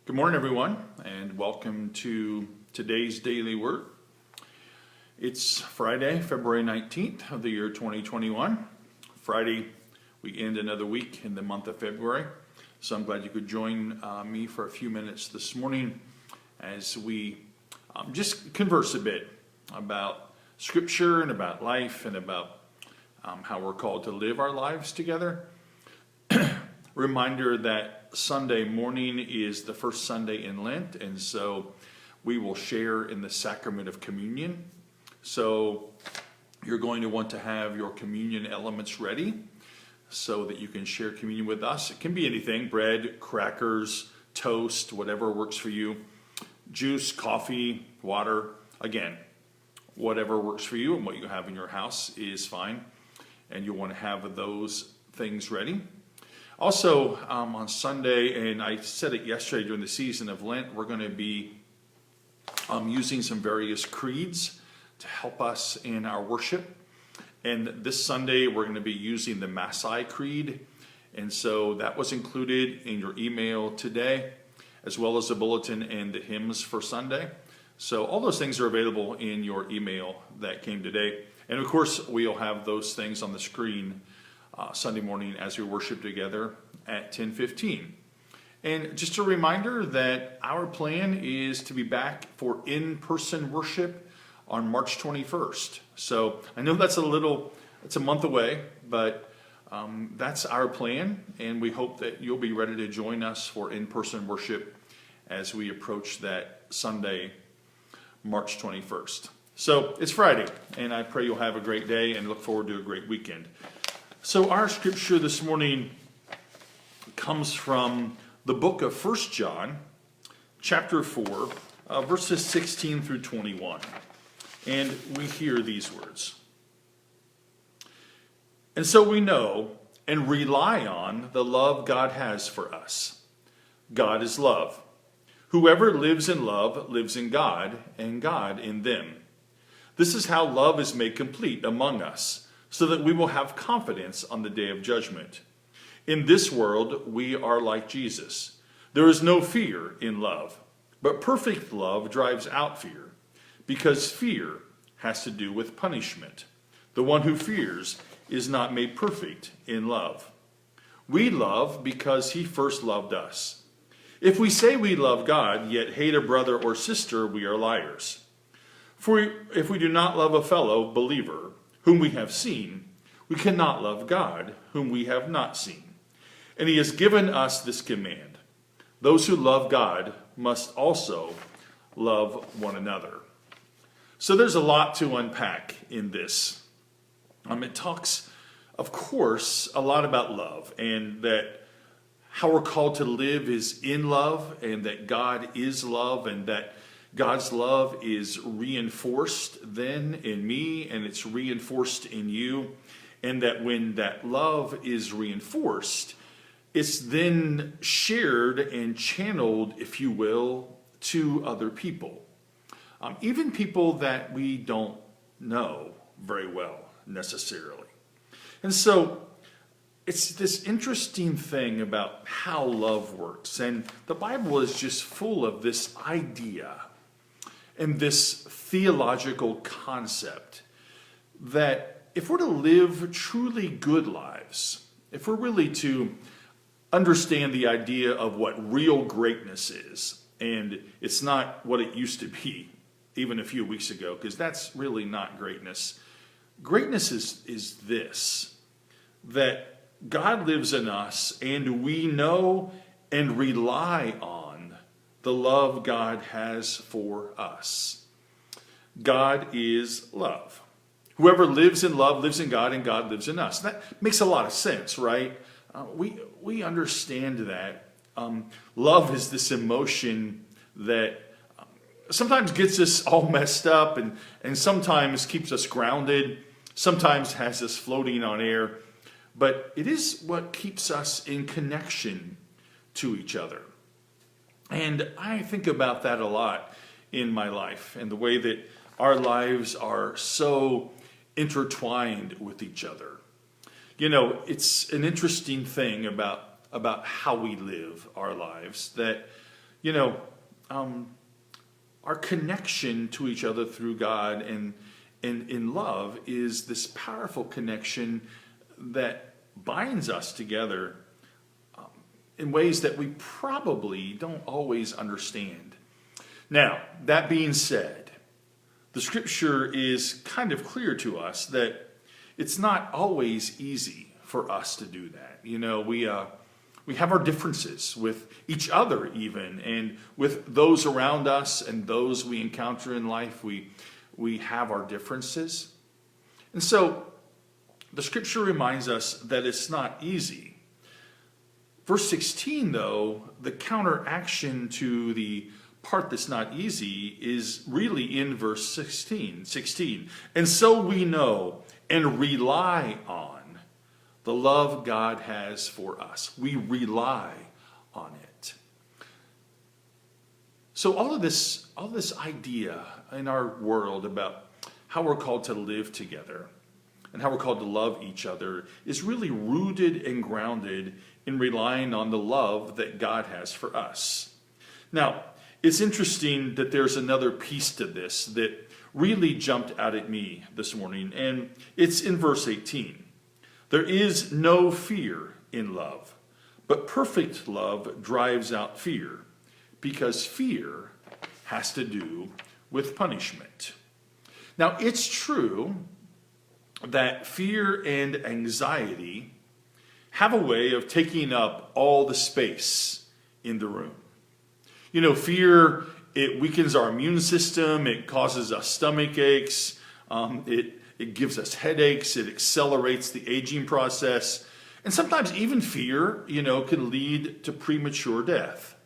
Good morning, everyone, and welcome to today's Daily Word. It's Friday, February 19th of the year 2021. Friday, we end another week in the month of February. So I'm glad you could join me for a few minutes this morning as we just converse a bit about Scripture and about life and about how we're called to live our lives together. Reminder that Sunday morning is the first Sunday in Lent, and so we will share in the sacrament of communion. So you're going to want to have your communion elements ready so that you can share communion with us. It can be anything: bread, crackers, toast, whatever works for you. Juice, coffee, water. Again, whatever works for you and what you have in your house is fine. And you'll want to have those things ready. Also, on Sunday, and I said it yesterday, during the season of Lent, we're going to be using some various creeds to help us in our worship. And this Sunday, we're going to be using the Maasai Creed. And so that was included in your email today, as well as the bulletin and the hymns for Sunday. So all those things are available in your email that came today. And of course, we'll have those things on the screen Sunday morning as we worship together at 10:15. And just a reminder that our plan is to be back for in-person worship on March 21st. So I know it's a month away, but that's our plan, and we hope that you'll be ready to join us for in-person worship as we approach that Sunday, March 21st. So it's Friday, and I pray you'll have a great day and look forward to a great weekend. So our scripture this morning comes from the book of 1 John, chapter 4, verses 16 through 21. And we hear these words. And so we know and rely on the love God has for us. God is love. Whoever lives in love lives in God, and God in them. This is how love is made complete among us, so that we will have confidence on the day of judgment. In this world, we are like Jesus. There is no fear in love, but perfect love drives out fear, because fear has to do with punishment. The one who fears is not made perfect in love. We love because he first loved us. If we say we love God, yet hate a brother or sister, we are liars. For if we do not love a fellow believer whom we have seen, we cannot love God whom we have not seen. And he has given us this command: those who love God must also love one another. So there's a lot to unpack in this. It talks, of course, a lot about love, and that how we're called to live is in love, and that God is love, and that God's love is reinforced then in me, and it's reinforced in you. And that when that love is reinforced, it's then shared and channeled, if you will, to other people. Even people that we don't know very well necessarily. And so it's this interesting thing about how love works. And the Bible is just full of this idea and this theological concept that if we're to live truly good lives, if we're really to understand the idea of what real greatness is, and it's not what it used to be even a few weeks ago, because that's really not greatness. Greatness is this, that God lives in us, and we know and rely on the love God has for us. God is love. Whoever lives in love lives in God, and God lives in us. That makes a lot of sense, right? We understand that. Love is this emotion that sometimes gets us all messed up, and sometimes keeps us grounded, sometimes has us floating on air. But it is what keeps us in connection to each other. And I think about that a lot in my life, and the way that our lives are so intertwined with each other. You know, it's an interesting thing about how we live our lives, that You know, our connection to each other through God and in love is this powerful connection that binds us together in ways that we probably don't always understand. Now, that being said, the scripture is kind of clear to us that it's not always easy for us to do that. You know, we have our differences with each other even, and with those around us and those we encounter in life. We have our differences. And so the scripture reminds us that it's not easy. Verse 16, though, the counteraction to the part that's not easy is really in verse 16. And so we know and rely on the love God has for us. We rely on it. So all this idea in our world about how we're called to live together and how we're called to love each other is really rooted and grounded in relying on the love that God has for us. Now, it's interesting that there's another piece to this that really jumped out at me this morning, and it's in verse 18. There is no fear in love, but perfect love drives out fear, because fear has to do with punishment. Now, it's true that fear and anxiety have a way of taking up all the space in the room. You know, fear, it weakens our immune system, it causes us stomach aches, it gives us headaches, it accelerates the aging process, and sometimes even fear, you know, can lead to premature death.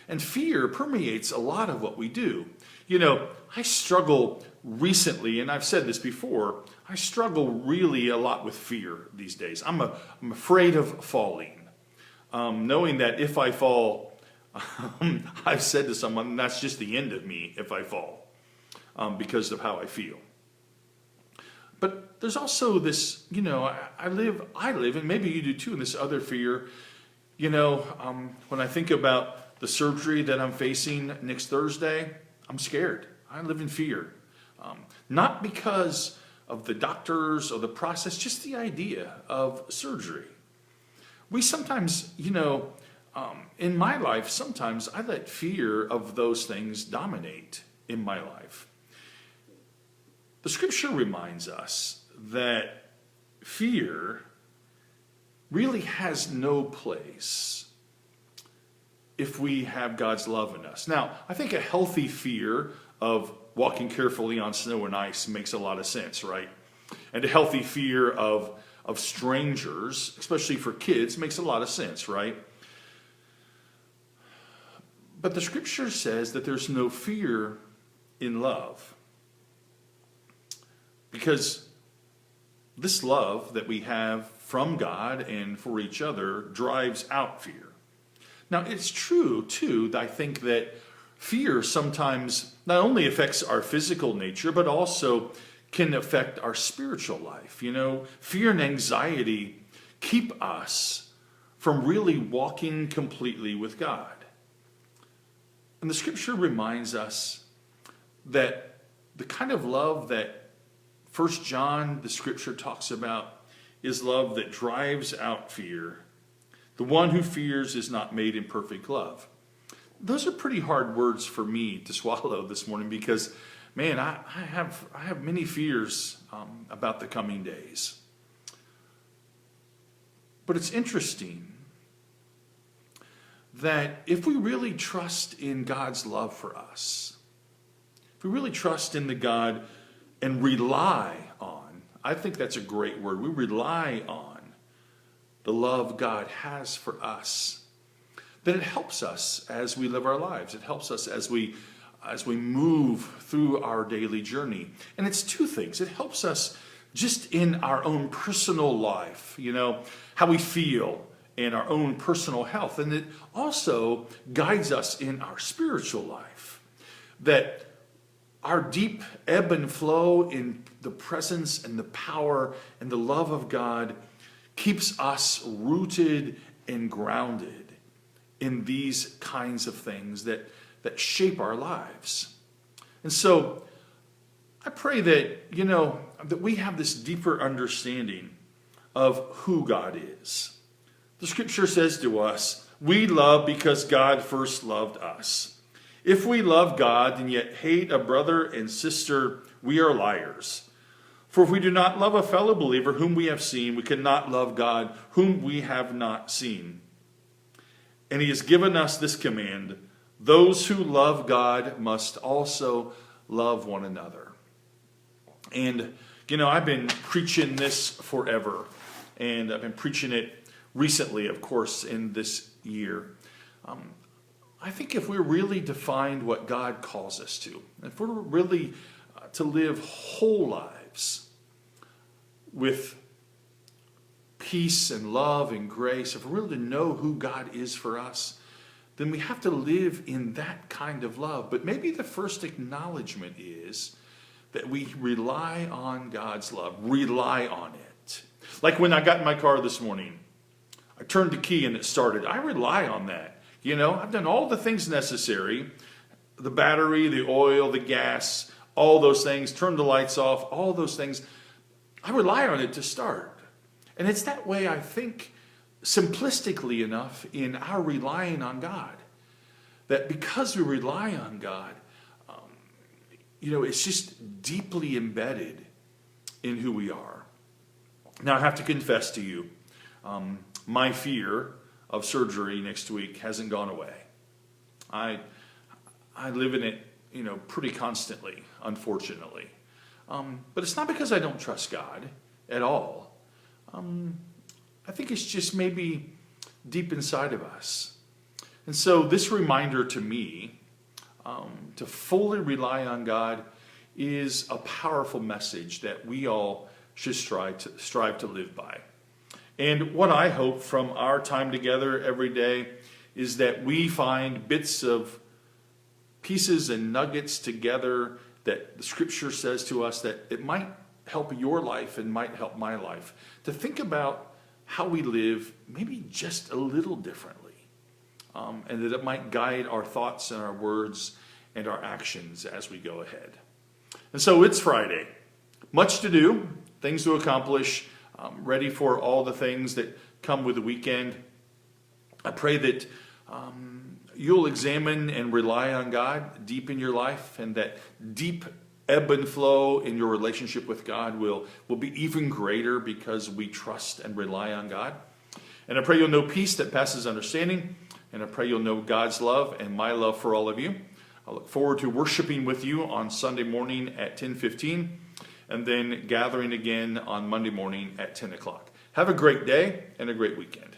And fear permeates a lot of what we do. You know, I struggle recently, and I've said this before, I struggle really a lot with fear these days. I'm afraid of falling. Knowing that if I fall, I've said to someone, that's just the end of me if I fall, because of how I feel. But there's also this, you know, I live, and maybe you do too, in this other fear. You know, when I think about the surgery that I'm facing next Thursday, I'm scared. I live in fear. Not because of the doctors or the process, just the idea of surgery. We sometimes, you know, in my life, sometimes I let fear of those things dominate in my life. The scripture reminds us that fear really has no place if we have God's love in us. Now, I think a healthy fear of walking carefully on snow and ice makes a lot of sense, right? And a healthy fear of strangers, especially for kids, makes a lot of sense, right? But the scripture says that there's no fear in love, because this love that we have from God and for each other drives out fear. Now, it's true, too, I think that fear sometimes not only affects our physical nature, but also can affect our spiritual life. You know, fear and anxiety keep us from really walking completely with God. And the scripture reminds us that the kind of love that 1 John, the scripture talks about, is love that drives out fear. The one who fears is not made in perfect love. Those are pretty hard words for me to swallow this morning because, man, I have many fears about the coming days. But it's interesting that if we really trust in God's love for us, if we really trust in the God and rely on, I think that's a great word, we rely on the love God has for us, then it helps us as we live our lives. It helps us as we move through our daily journey. And it's two things. It helps us just in our own personal life, you know, how we feel and our own personal health. And it also guides us in our spiritual life. That our deep ebb and flow in the presence and the power and the love of God keeps us rooted and grounded in these kinds of things that shape our lives. And so I pray that, that we have this deeper understanding of who God is. The scripture says to us, we love because God first loved us. If we love God and yet hate a brother and sister, we are liars. For if we do not love a fellow believer whom we have seen, we cannot love God whom we have not seen. And he has given us this command: those who love God must also love one another. And, I've been preaching this forever. And I've been preaching it recently, of course, in this year. I think if we really defined what God calls us to, if we're really to live whole lives with peace and love and grace, if we're really to know who God is for us, then we have to live in that kind of love. But maybe the first acknowledgement is that we rely on God's love, rely on it. Like when I got in my car this morning, I turned the key and it started. I rely on that. I've done all the things necessary, the battery, the oil, the gas, all those things, turn the lights off, all those things. I rely on it to start. And it's that way, I think, simplistically enough, in our relying on God, that because we rely on God, it's just deeply embedded in who we are. Now, I have to confess to you, my fear of surgery next week hasn't gone away. I live in it, pretty constantly, unfortunately. But it's not because I don't trust God at all. I think it's just maybe deep inside of us. And so this reminder to me, to fully rely on God, is a powerful message that we all should strive to live by. And what I hope from our time together every day is that we find bits of pieces and nuggets together that the scripture says to us that it might help your life and might help my life to think about how we live maybe just a little differently. And that it might guide our thoughts and our words and our actions as we go ahead. And so it's Friday. Much to do, things to accomplish, ready for all the things that come with the weekend. I pray that you'll examine and rely on God deep in your life, and that deep ebb and flow in your relationship with God will be even greater because we trust and rely on God. And I pray you'll know peace that passes understanding, and I pray you'll know God's love and my love for all of you. I look forward to worshiping with you on Sunday morning at 10:15, and then gathering again on Monday morning at 10 o'clock. Have a great day and a great weekend.